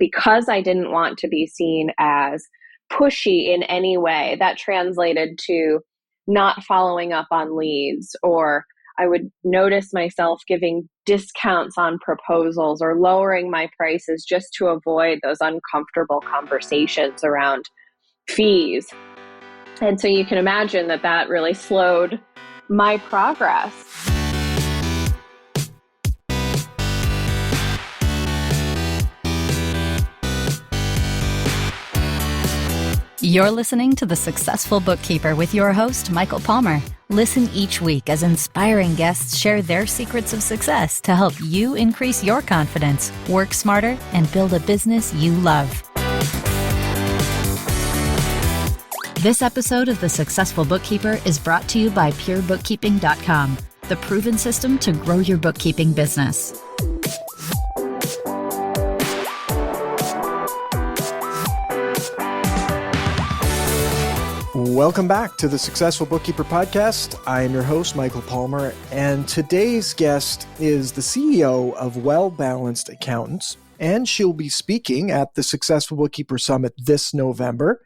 because I didn't want to be seen as pushy in any way, that translated to not following up on leads, or I would notice myself giving discounts on proposals or lowering my prices just to avoid those uncomfortable conversations around fees. And so you can imagine that that really slowed my progress. You're listening to The Successful Bookkeeper with your host, Michael Palmer. Listen each week as inspiring guests share their secrets of success to help you increase your confidence, work smarter, and build a business you love. This episode of The Successful Bookkeeper is brought to you by PureBookkeeping.com, the proven system to grow your bookkeeping business. Welcome back to the Successful Bookkeeper Podcast. I am your host, Michael Palmer, and today's guest is the CEO of Well Balanced Accountants, and she'll be speaking at the Successful Bookkeeper Summit this November.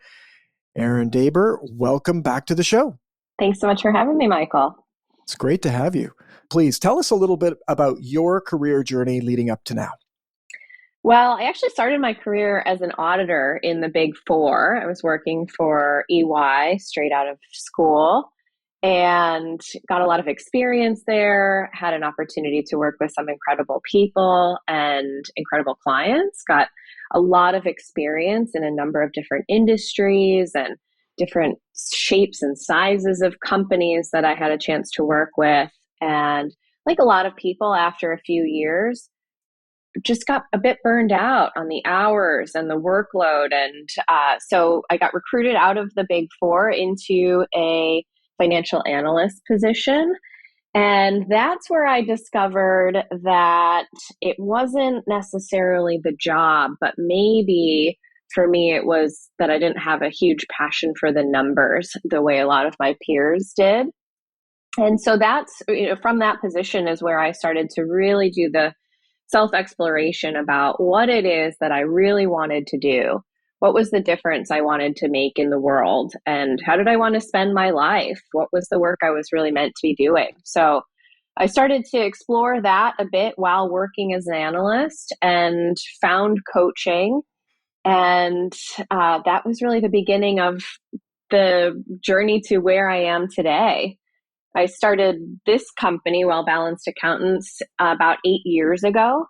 Erin Daiber, welcome back to the show. Thanks so much for having me, Michael. It's great to have you. Please tell us a little bit about your career journey leading up to now. Well, I actually started my career as an auditor in the Big Four. I was working for EY straight out of school and got a lot of experience there, had an opportunity to work with some incredible people and incredible clients, got a lot of experience in a number of different industries and different shapes and sizes of companies that I had a chance to work with. And like a lot of people, after a few years, just got a bit burned out on the hours and the workload. And so I got recruited out of the Big Four into a financial analyst position. And that's where I discovered that it wasn't necessarily the job, but maybe for me, it was that I didn't have a huge passion for the numbers the way a lot of my peers did. And so that's, from that position is where I started to really do the self-exploration about what it is that I really wanted to do. What was the difference I wanted to make in the world? And how did I want to spend my life? What was the work I was really meant to be doing? So I started to explore that a bit while working as an analyst and found coaching. And that was really the beginning of the journey to where I am today. I started this company, Well Balanced Accountants, about 8 years ago.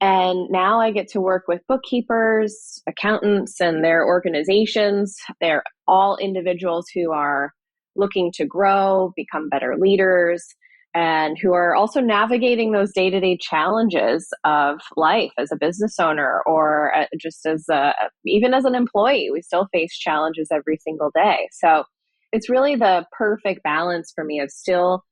And now I get to work with bookkeepers, accountants, and their organizations. They're all individuals who are looking to grow, become better leaders, and who are also navigating those day-to-day challenges of life as a business owner or just as even as an employee. We still face challenges every single day. So it's really the perfect balance for me of still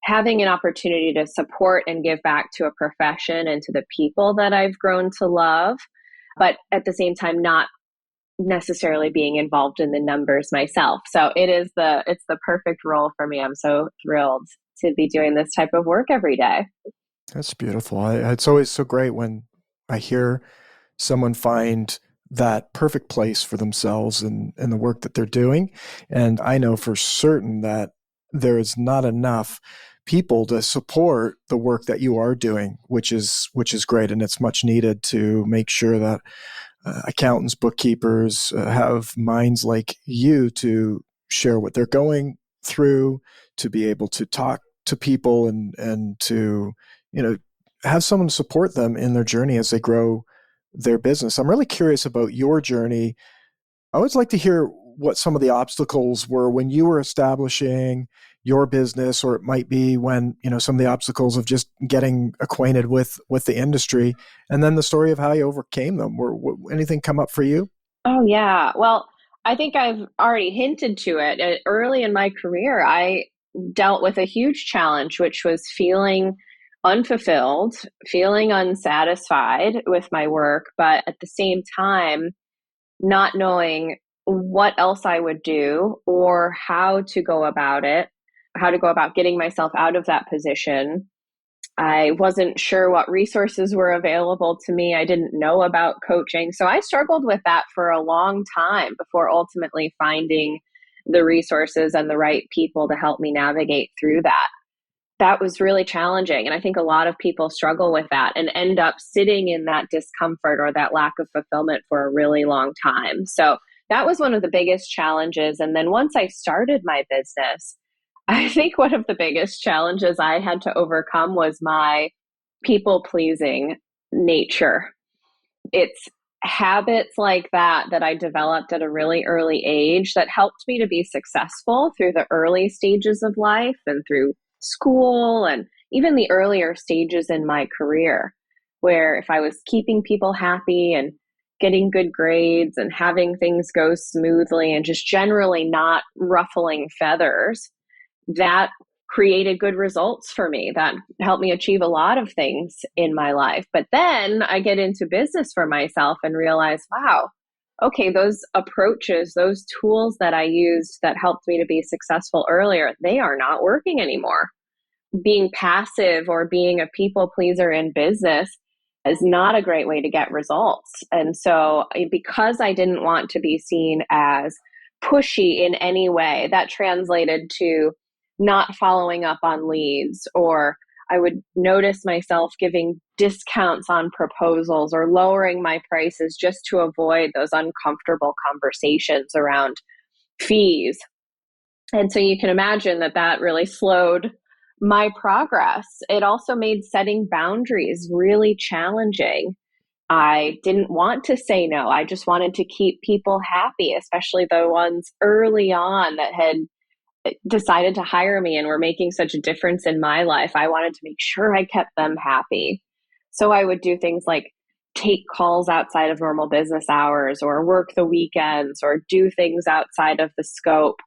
having an opportunity to support and give back to a profession and to the people that I've grown to love, but at the same time, not necessarily being involved in the numbers myself. So it's the perfect role for me. I'm so thrilled to be doing this type of work every day. That's beautiful. It's always so great when I hear someone find that perfect place for themselves and the work that they're doing. And I know for certain that there is not enough people to support the work that you are doing, which is great. And it's much needed to make sure that accountants, bookkeepers have minds like you to share what they're going through, to be able to talk to people and to, have someone support them in their journey as they grow their business. I'm really curious about your journey. I always like to hear what some of the obstacles were when you were establishing your business, or it might be when, some of the obstacles of just getting acquainted with the industry, and then the story of how you overcame them. Anything come up for you? Oh, yeah. Well, I think I've already hinted to it. Early in my career, I dealt with a huge challenge, which was feeling unfulfilled, feeling unsatisfied with my work, but at the same time, not knowing what else I would do or how to go about it, how to go about getting myself out of that position. I wasn't sure what resources were available to me. I didn't know about coaching. So I struggled with that for a long time before ultimately finding the resources and the right people to help me navigate through that. That was really challenging. And I think a lot of people struggle with that and end up sitting in that discomfort or that lack of fulfillment for a really long time. So that was one of the biggest challenges. And then once I started my business, I think one of the biggest challenges I had to overcome was my people pleasing nature. It's habits like that I developed at a really early age that helped me to be successful through the early stages of life and through school and even the earlier stages in my career, where if I was keeping people happy and getting good grades and having things go smoothly and just generally not ruffling feathers, that created good results for me. That helped me achieve a lot of things in my life. But then I get into business for myself and realize, wow, okay, those approaches, those tools that I used that helped me to be successful earlier, they are not working anymore. Being passive or being a people pleaser in business is not a great way to get results. And so because I didn't want to be seen as pushy in any way, that translated to not following up on leads, or I would notice myself giving discounts on proposals or lowering my prices just to avoid those uncomfortable conversations around fees. And so you can imagine that really slowed my progress. It also made setting boundaries really challenging. I didn't want to say no. I just wanted to keep people happy, especially the ones early on that had decided to hire me and were making such a difference in my life. I wanted to make sure I kept them happy. So I would do things like take calls outside of normal business hours or work the weekends or do things outside of the scope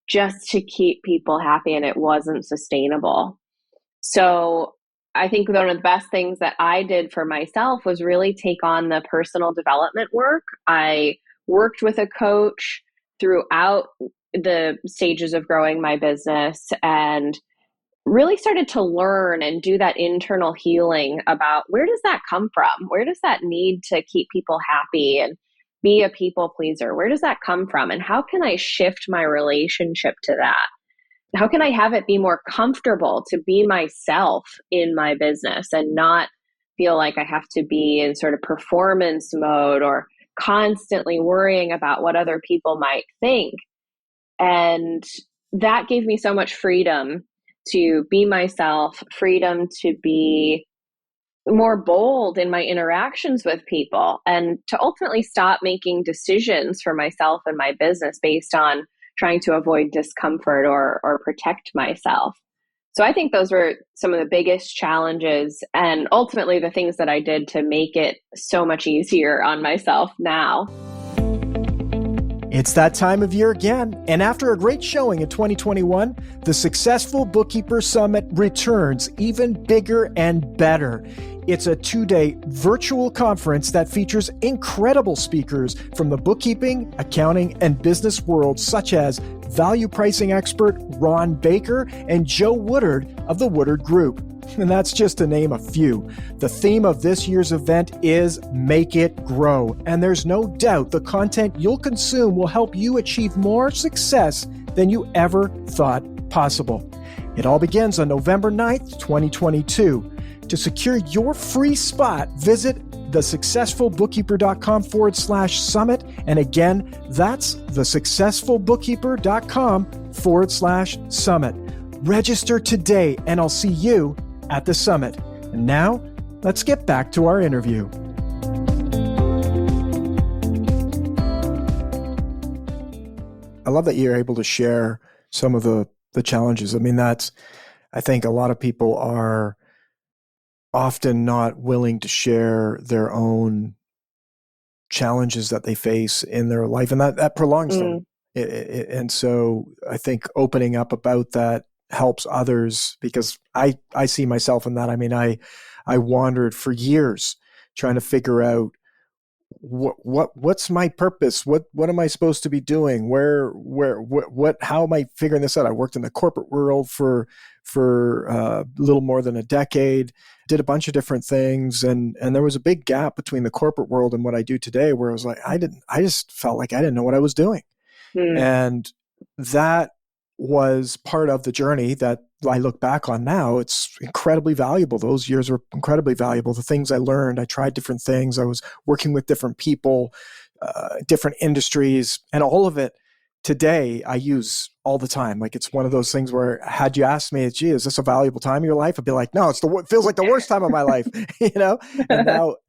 just to keep people happy, and it wasn't sustainable. So I think one of the best things that I did for myself was really take on the personal development work. I worked with a coach throughout the stages of growing my business and really started to learn and do that internal healing about where does that come from? Where does that need to keep people happy and be a people pleaser? Where does that come from? And how can I shift my relationship to that? How can I have it be more comfortable to be myself in my business and not feel like I have to be in sort of performance mode or constantly worrying about what other people might think? And that gave me so much freedom to be myself, freedom to be more bold in my interactions with people, and to ultimately stop making decisions for myself and my business based on trying to avoid discomfort or protect myself. So I think those were some of the biggest challenges and ultimately the things that I did to make it so much easier on myself now. It's that time of year again, and after a great showing in 2021, the Successful Bookkeeper Summit returns even bigger and better. It's a 2-day virtual conference that features incredible speakers from the bookkeeping, accounting, and business worlds, such as value pricing expert Ron Baker and Joe Woodard of the Woodard Group. And that's just to name a few. The theme of this year's event is Make It Grow. And there's no doubt the content you'll consume will help you achieve more success than you ever thought possible. It all begins on November 9th, 2022. To secure your free spot, visit thesuccessfulbookkeeper.com/summit. And again, that's thesuccessfulbookkeeper.com/summit. Register today, and I'll see you at the summit. And now, let's get back to our interview. I love that you're able to share some of the challenges. I mean, I think a lot of people are often not willing to share their own challenges that they face in their life, and that prolongs them. And so I think opening up about that helps others, because I see myself in that. I mean, I wandered for years trying to figure out what's my purpose? What am I supposed to be doing? How am I figuring this out? I worked in the corporate world for for a little more than a decade, did a bunch of different things. And there was a big gap between the corporate world and what I do today, where I was like, I just felt like I didn't know what I was doing. And that was part of the journey that I look back on now. It's incredibly valuable. Those years were incredibly valuable. The things I learned, I tried different things. I was working with different people, different industries, and all of it today I use all the time. Like, it's one of those things where, had you asked me, gee, is this a valuable time of your life? I'd be like, no, it feels like the worst time of my life,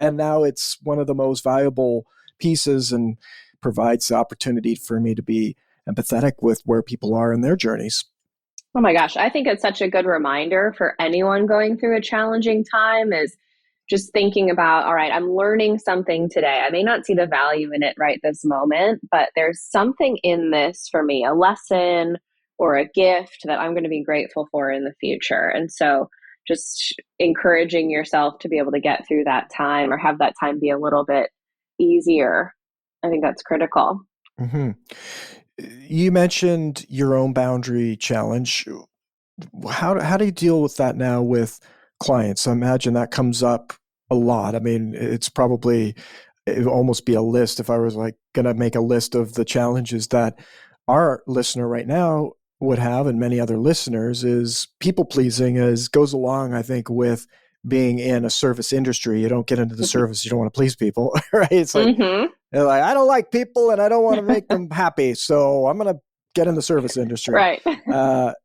and now it's one of the most valuable pieces, and provides the opportunity for me to be empathetic with where people are in their journeys. Oh my gosh, I think it's such a good reminder for anyone going through a challenging time, is just thinking about, all right, I'm learning something today. I may not see the value in it right this moment, but there's something in this for me, a lesson or a gift that I'm going to be grateful for in the future. And so just encouraging yourself to be able to get through that time, or have that time be a little bit easier. I think that's critical. Mm-hmm. You mentioned your own boundary challenge. How do you deal with that now with clients? I imagine that comes up a lot. I mean, it would almost be a list if I was like going to make a list of the challenges that our listener right now would have, and many other listeners, is people pleasing goes along, I think, with being in a service industry. You don't get into the service, you don't want to please people, right? It's like, they're like, I don't like people and I don't want to make them happy, so I'm going to get in the service industry. Right.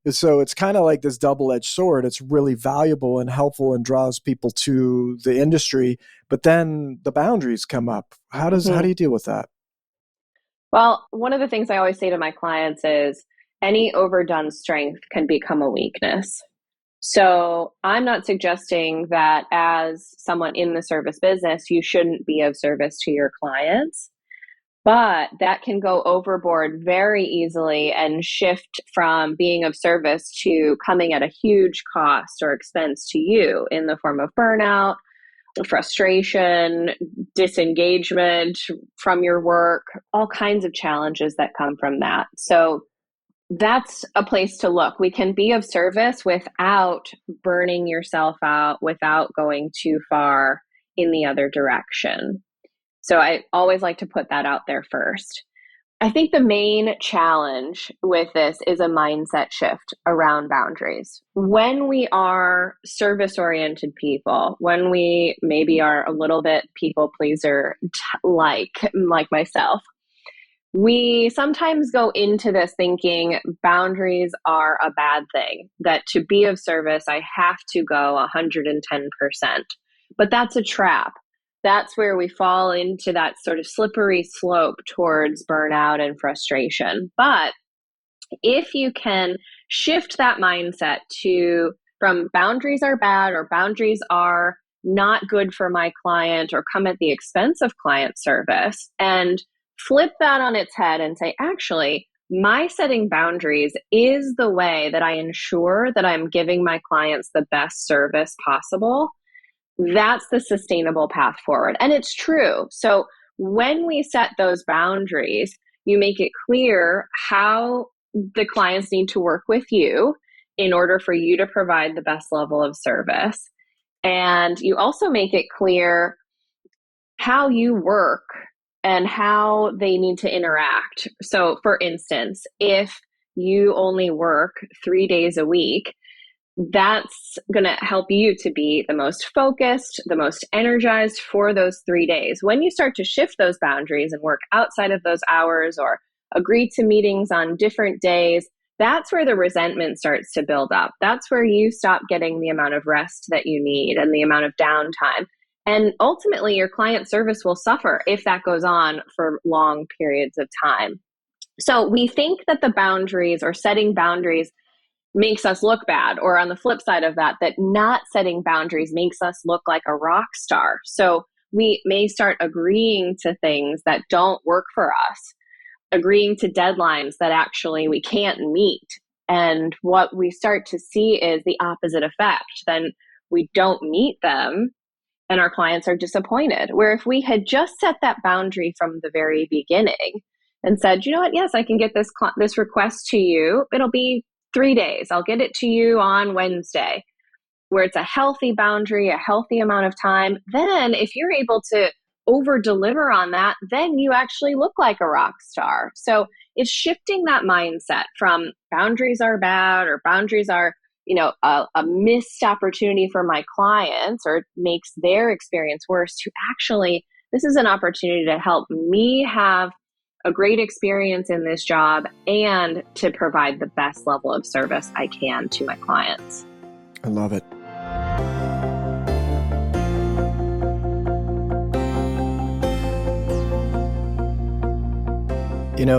So it's kind of like this double-edged sword. It's really valuable and helpful and draws people to the industry, but then the boundaries come up. How do you deal with that? Well, one of the things I always say to my clients is, any overdone strength can become a weakness. So I'm not suggesting that as someone in the service business, you shouldn't be of service to your clients, but that can go overboard very easily and shift from being of service to coming at a huge cost or expense to you in the form of burnout, frustration, disengagement from your work, all kinds of challenges that come from that. So that's a place to look. We can be of service without burning yourself out, without going too far in the other direction. So I always like to put that out there first. I think the main challenge with this is a mindset shift around boundaries. When we are service-oriented people, when we maybe are a little bit people pleaser like myself, we sometimes go into this thinking boundaries are a bad thing, that to be of service, I have to go 110%. But that's a trap. That's where we fall into that sort of slippery slope towards burnout and frustration. But if you can shift that mindset from boundaries are bad, or boundaries are not good for my client, or come at the expense of client service, and flip that on its head and say, actually, my setting boundaries is the way that I ensure that I'm giving my clients the best service possible. That's the sustainable path forward. And it's true. So when we set those boundaries, you make it clear how the clients need to work with you in order for you to provide the best level of service. And you also make it clear how you work and how they need to interact. So for instance, if you only work 3 days a week, that's going to help you to be the most focused, the most energized for those 3 days. When you start to shift those boundaries and work outside of those hours, or agree to meetings on different days, that's where the resentment starts to build up. That's where you stop getting the amount of rest that you need and the amount of downtime. And ultimately, your client service will suffer if that goes on for long periods of time. So we think that the boundaries, or setting boundaries, makes us look bad, or on the flip side of that, that not setting boundaries makes us look like a rock star. So we may start agreeing to things that don't work for us, agreeing to deadlines that actually we can't meet. And what we start to see is the opposite effect. Then we don't meet them and our clients are disappointed. Where if we had just set that boundary from the very beginning and said, you know what, yes, I can get this request to you. It'll be 3 days. I'll get it to you on Wednesday, where it's a healthy boundary, a healthy amount of time. Then if you're able to over deliver on that, then you actually look like a rock star. So it's shifting that mindset from boundaries are bad or boundaries are, a missed opportunity for my clients or it makes their experience worse, to actually, this is an opportunity to help me have a great experience in this job and to provide the best level of service I can to my clients. I love it.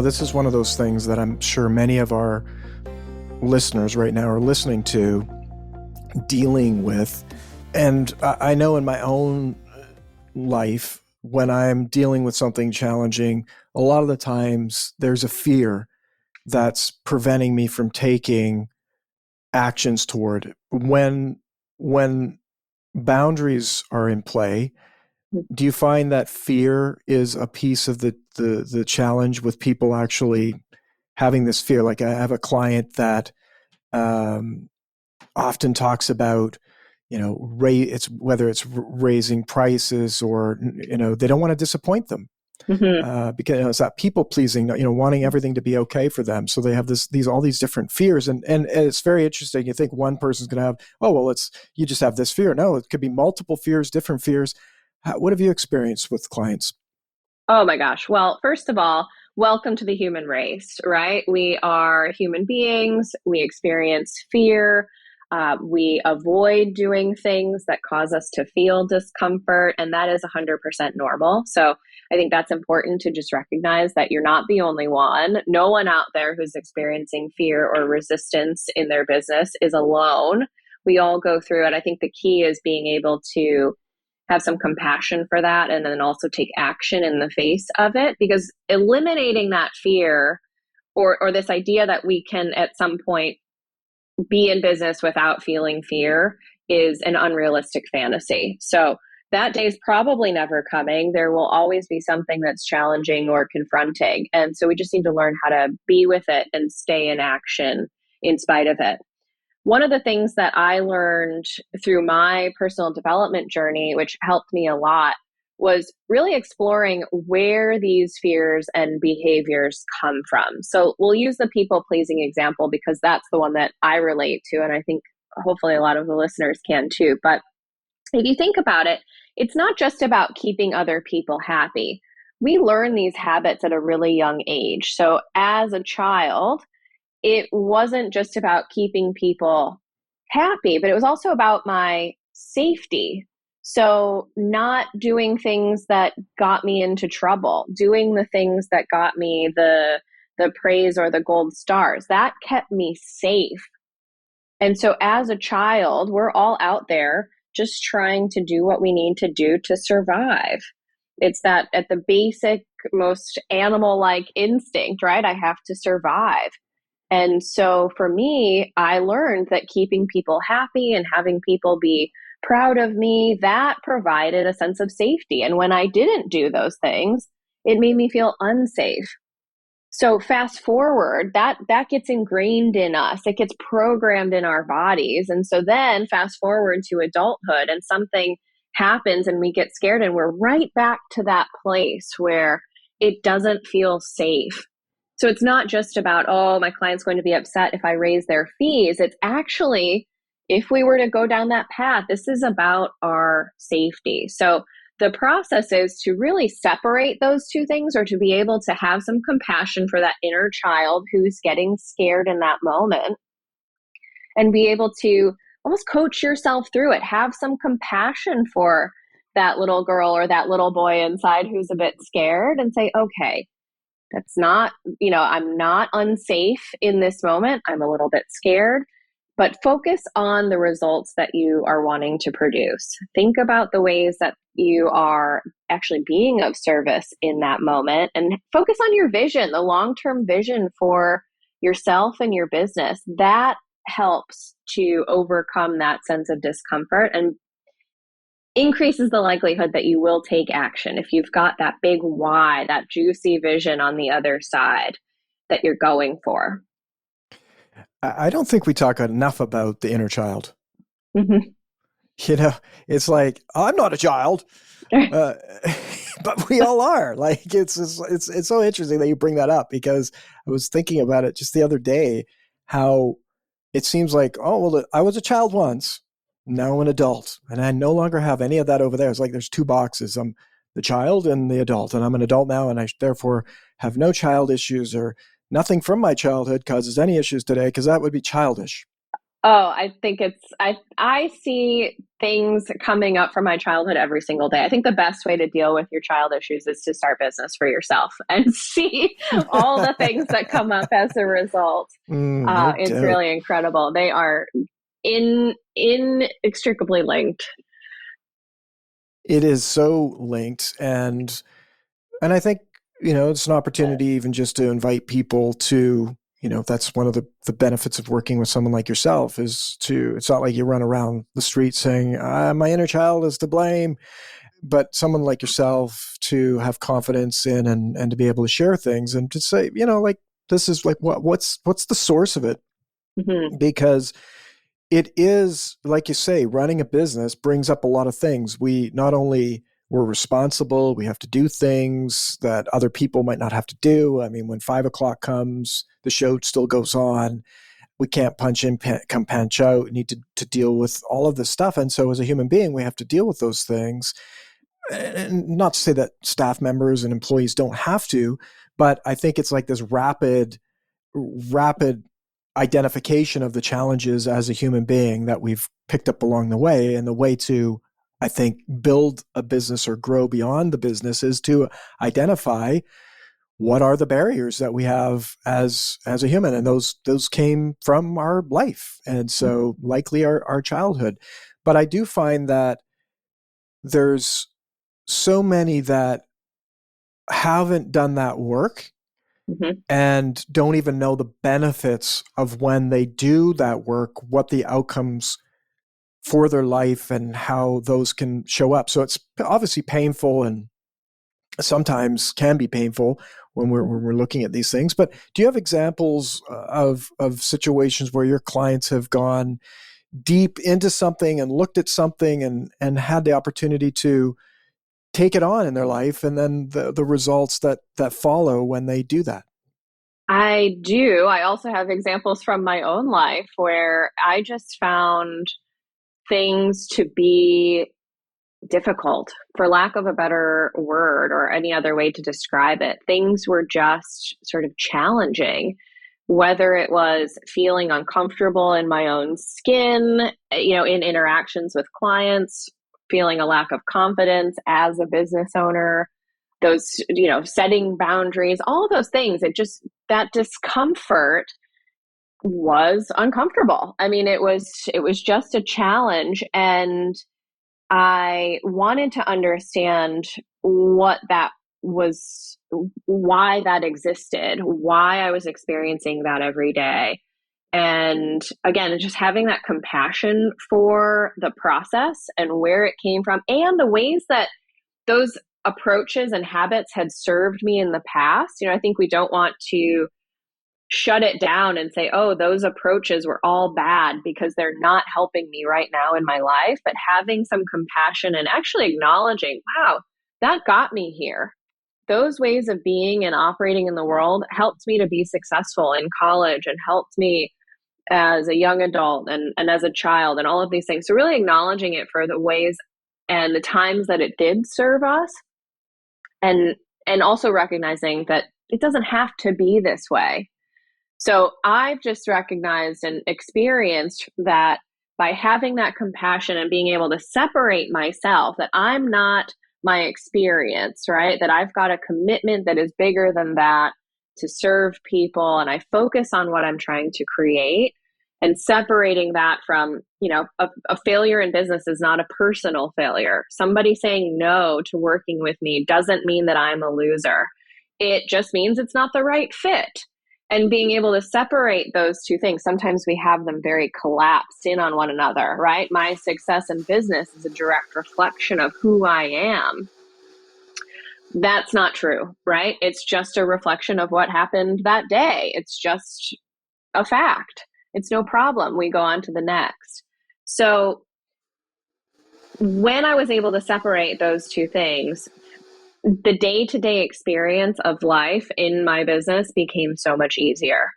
This is one of those things that I'm sure many of our listeners right now are listening to, dealing with. And I know in my own life, when I'm dealing with something challenging, a lot of the times there's a fear that's preventing me from taking actions toward it. When boundaries are in play, do you find that fear is a piece of the challenge with people actually having this fear? Like I have a client that often talks about, it's whether it's raising prices or, they don't want to disappoint them. Because it's that people pleasing, wanting everything to be okay for them. So they have all these different fears, and it's very interesting. You think one person's going to have, you just have this fear. No, it could be multiple fears, different fears. What have you experienced with clients? Oh my gosh. Well, first of all, welcome to the human race, right? We are human beings. We experience fear. We avoid doing things that cause us to feel discomfort, and that is 100% normal. So I think that's important to just recognize that you're not the only one. No one out there who's experiencing fear or resistance in their business is alone. We all go through it. I think the key is being able to have some compassion for that and then also take action in the face of it, because eliminating that fear or this idea that we can at some point be in business without feeling fear is an unrealistic fantasy. So that day is probably never coming. There will always be something that's challenging or confronting. And so we just need to learn how to be with it and stay in action in spite of it. One of the things that I learned through my personal development journey, which helped me a lot, was really exploring where these fears and behaviors come from. So we'll use the people-pleasing example because that's the one that I relate to, and I think hopefully a lot of the listeners can too. But if you think about it, it's not just about keeping other people happy. We learn these habits at a really young age. So as a child, it wasn't just about keeping people happy, but it was also about my safety. So not doing things that got me into trouble, doing the things that got me the praise or the gold stars, that kept me safe. And so as a child, we're all out there just trying to do what we need to do to survive. It's that at the basic, most animal-like instinct, right? I have to survive. And so for me, I learned that keeping people happy and having people be proud of me, that provided a sense of safety. And when I didn't do those things, it made me feel unsafe. So fast forward, that gets ingrained in us. It gets programmed in our bodies. And so then fast forward to adulthood and something happens and we get scared and we're right back to that place where it doesn't feel safe. So it's not just about, my client's going to be upset if I raise their fees. It's actually, if we were to go down that path, this is about our safety. So the process is to really separate those two things, or to be able to have some compassion for that inner child who's getting scared in that moment and be able to almost coach yourself through it. Have some compassion for that little girl or that little boy inside who's a bit scared and say, okay, that's not, I'm not unsafe in this moment. I'm a little bit scared, but focus on the results that you are wanting to produce. Think about the ways that you are actually being of service in that moment and focus on your vision, the long-term vision for yourself and your business. That helps to overcome that sense of discomfort and increases the likelihood that you will take action if you've got that big why, that juicy vision on the other side that you're going for. I don't think we talk enough about the inner child. Mhm. You know, it's like, I'm not a child, uh, but we all are. Like, it's so interesting that you bring that up, because I was thinking about it just the other day, how it seems like, oh, well, I was a child once, now I'm an adult, and I no longer have any of that over there. It's like there's two boxes. I'm the child and the adult, and I'm an adult now, and I therefore have no child issues, or nothing from my childhood causes any issues today, because that would be childish. Oh, I think I see things coming up from my childhood every single day. I think the best way to deal with your child issues is to start business for yourself and see all the things that come up as a result. No It's doubt. really incredible. They are inextricably linked. It is so linked, and I think, it's an opportunity even just to invite people to, that's one of the benefits of working with someone like yourself, is it's not like you run around the street saying, my inner child is to blame, but someone like yourself to have confidence in, and to be able to share things and to say, like, this is like, what's the source of it? Mhm. Because it is, like you say, running a business brings up a lot of things. We not only we're responsible, we have to do things that other people might not have to do. I mean, when 5 o'clock comes, the show still goes on. We can't punch in, come punch out. We need to deal with all of this stuff. And so as a human being, we have to deal with those things. And not to say that staff members and employees don't have to, but I think it's like this rapid identification of the challenges as a human being that we've picked up along the way. And the way to, I think, build a business or grow beyond the business is to identify what are the barriers that we have as a human. And those came from our life. And so likely our childhood. But I do find that there's so many that haven't done that work Mhm. and don't even know the benefits of when they do that work, what the outcomes for their life and how those can show up. So it's obviously painful, and sometimes can be painful when we're looking at these things. But do you have examples of situations where your clients have gone deep into something and looked at something and had the opportunity to take it on in their life, and then the results that follow when they do that? I do. I also have examples from my own life where I just found things to be difficult, for lack of a better word or any other way to describe it. Things were just sort of challenging, whether it was feeling uncomfortable in my own skin, in interactions with clients, feeling a lack of confidence as a business owner, those, setting boundaries, all of those things. That discomfort was uncomfortable. I mean, it was just a challenge, and I wanted to understand what that was, why that existed, why I was experiencing that every day. And again, just having that compassion for the process and where it came from and the ways that those approaches and habits had served me in the past. I think we don't want to shut it down and say, oh, those approaches were all bad because they're not helping me right now in my life, but having some compassion and actually acknowledging, wow, that got me here. Those ways of being and operating in the world helped me to be successful in college and helped me as a young adult and as a child and all of these things. So really acknowledging it for the ways and the times that it did serve us, and also recognizing that it doesn't have to be this way. So I've just recognized and experienced that by having that compassion and being able to separate myself, that I'm not my experience, right? That I've got a commitment that is bigger than that to serve people. And I focus on what I'm trying to create, and separating that from, a failure in business is not a personal failure. Somebody saying no to working with me doesn't mean that I'm a loser. It just means it's not the right fit. And being able to separate those two things, sometimes we have them very collapsed in on one another, right? My success in business is a direct reflection of who I am. That's not true, right? It's just a reflection of what happened that day. It's just a fact. It's no problem. We go on to the next. So when I was able to separate those two things, the day-to-day experience of life in my business became so much easier.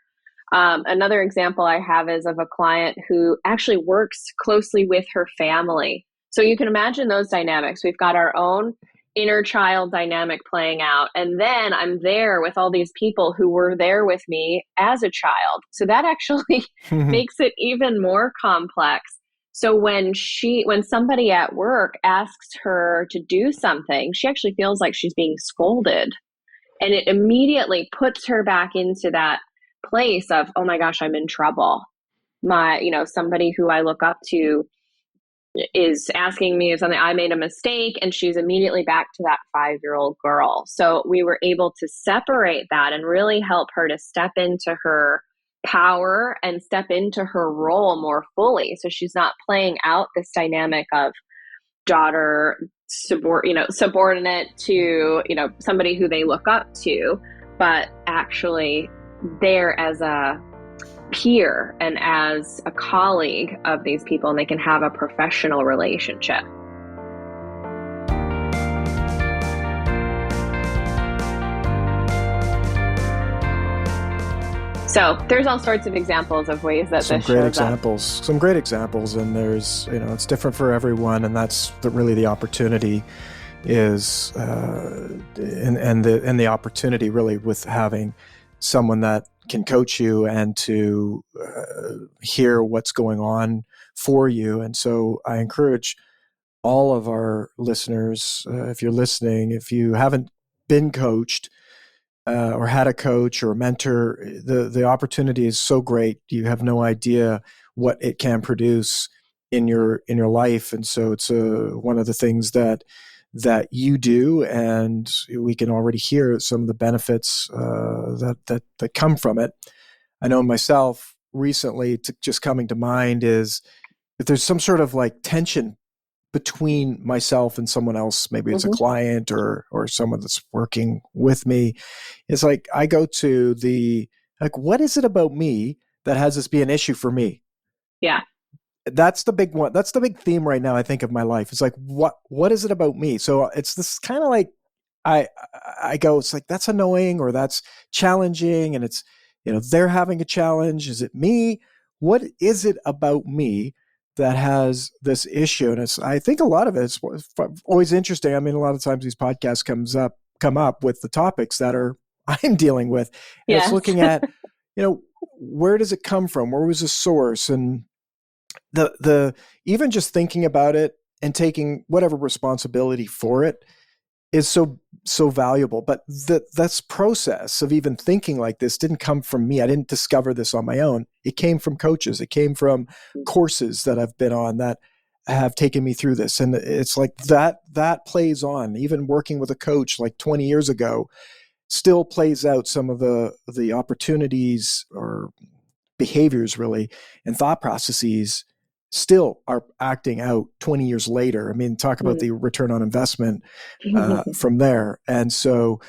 Another example I have is of a client who actually works closely with her family. So you can imagine those dynamics. We've got our own inner child dynamic playing out. And then I'm there with all these people who were there with me as a child. So that actually makes it even more complex. So when somebody at work asks her to do something, she actually feels like she's being scolded. And it immediately puts her back into that place of, oh my gosh, I'm in trouble. Somebody who I look up to is asking me something, I made a mistake, and she's immediately back to that 5-year-old girl. So we were able to separate that and really help her to step into her power and step into her role more fully. So she's not playing out this dynamic of daughter subordinate to, somebody who they look up to, but actually there as a peer and as a colleague of these people, and they can have a professional relationship. So there's all sorts of examples of ways that some great examples, and there's, it's different for everyone, and that's really the opportunity is, and the opportunity really with having someone that can coach you and to hear what's going on for you. And so I encourage all of our listeners, if you're listening, if you haven't been coached or had a coach or a mentor, the opportunity is so great. You have no idea what it can produce in your life. And so it's one of the things that you do, and we can already hear some of the benefits that come from it. I know myself recently, just coming to mind, is if there's some sort of like tension between myself and someone else, maybe it's a client or someone that's working with me, it's like I go to what is it about me that has this be an issue for me? Yeah. That's the big one. That's the big theme right now, I think, of my life. It's like, what is it about me? So it's this kind of like, I go, it's like, that's annoying or that's challenging. And it's, they're having a challenge. Is it me? What is it about me that has this issue? And I think a lot of it's always interesting. I mean, a lot of times these podcasts come up with the topics that I'm dealing with. And It's looking at, where does it come from? Where was the source? And the even just thinking about it and taking whatever responsibility for it is so valuable. But that's process of even thinking like this didn't come from me. I didn't discover this on my own. It came from coaches. It came from courses that I've been on that have taken me through this. And it's like that plays on. Even working with a coach like 20 years ago still plays out some of the opportunities or behaviors really and thought processes still are acting out 20 years later. I mean, talk about the return on investment from there. And so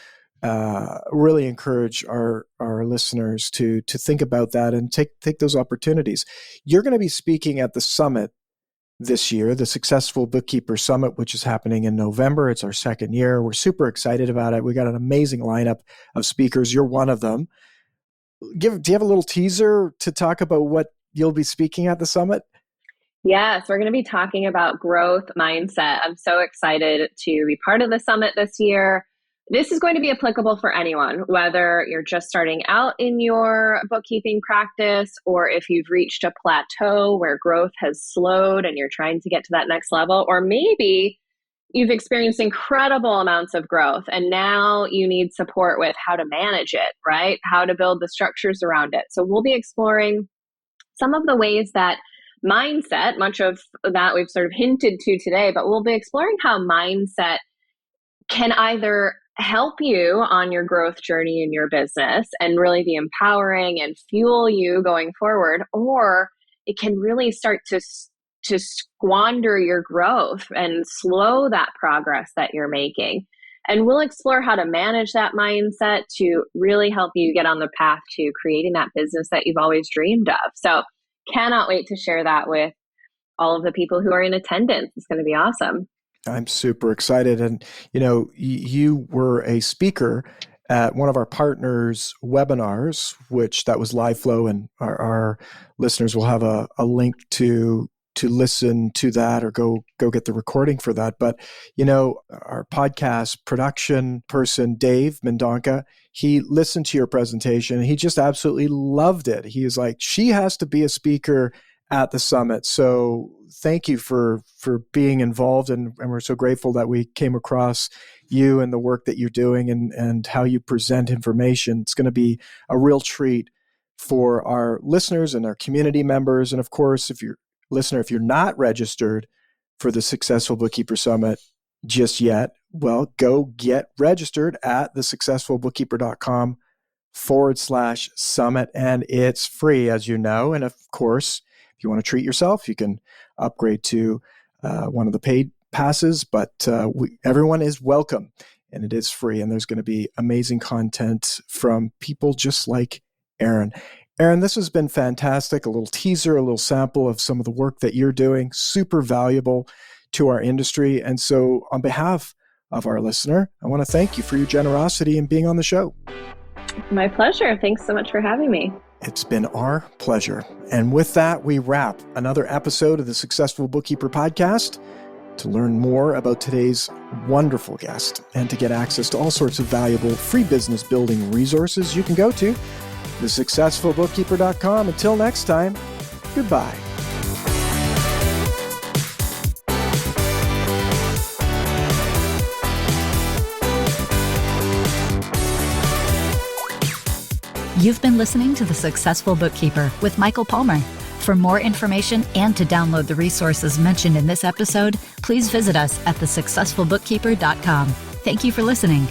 really encourage our listeners to think about that and take those opportunities. You're going to be speaking at the summit this year, the Successful Bookkeeper Summit, which is happening in November. It's our second year. We're super excited about it. We got an amazing lineup of speakers. You're one of them. Do you have a little teaser to talk about what you'll be speaking at the summit? Yes, we're going to be talking about growth mindset. I'm so excited to be part of the summit this year. This is going to be applicable for anyone, whether you're just starting out in your bookkeeping practice or if you've reached a plateau where growth has slowed and you're trying to get to that next level, or maybe you've experienced incredible amounts of growth and now you need support with how to manage it, right? How to build the structures around it. So we'll be exploring some of the ways that mindset, much of that we've sort of hinted to today, but we'll be exploring how mindset can either help you on your growth journey in your business and really be empowering and fuel you going forward, or it can really start to squander your growth and slow that progress that you're making. And we'll explore how to manage that mindset to really help you get on the path to creating that business that you've always dreamed of. So cannot wait to share that with all of the people who are in attendance. It's going to be awesome. I'm super excited. And, you were a speaker at one of our partners' webinars, which that was Live Flow, and our listeners will have a link to listen to that or go get the recording for that. But, our podcast production person, Dave Mendonca, he listened to your presentation and he just absolutely loved it. He was like, she has to be a speaker at the summit. So thank you for being involved. And we're so grateful that we came across you and the work that you're doing and how you present information. It's going to be a real treat for our listeners and our community members. And of course, if you're not registered for the Successful Bookkeeper Summit just yet, well, go get registered at thesuccessfulbookkeeper.com/summit. And it's free, as you know. And of course, if you want to treat yourself, you can upgrade to one of the paid passes, but everyone is welcome and it is free. And there's going to be amazing content from people just like Erin. Erin, this has been fantastic. A little teaser, a little sample of some of the work that you're doing, super valuable to our industry. And so on behalf of our listener, I want to thank you for your generosity in being on the show. My pleasure. Thanks so much for having me. It's been our pleasure. And with that, we wrap another episode of the Successful Bookkeeper podcast. To learn more about today's wonderful guest and to get access to all sorts of valuable free business building resources, you can go to thesuccessfulbookkeeper.com. Until next time, goodbye. You've been listening to The Successful Bookkeeper with Michael Palmer. For more information and to download the resources mentioned in this episode, please visit us at thesuccessfulbookkeeper.com. Thank you for listening.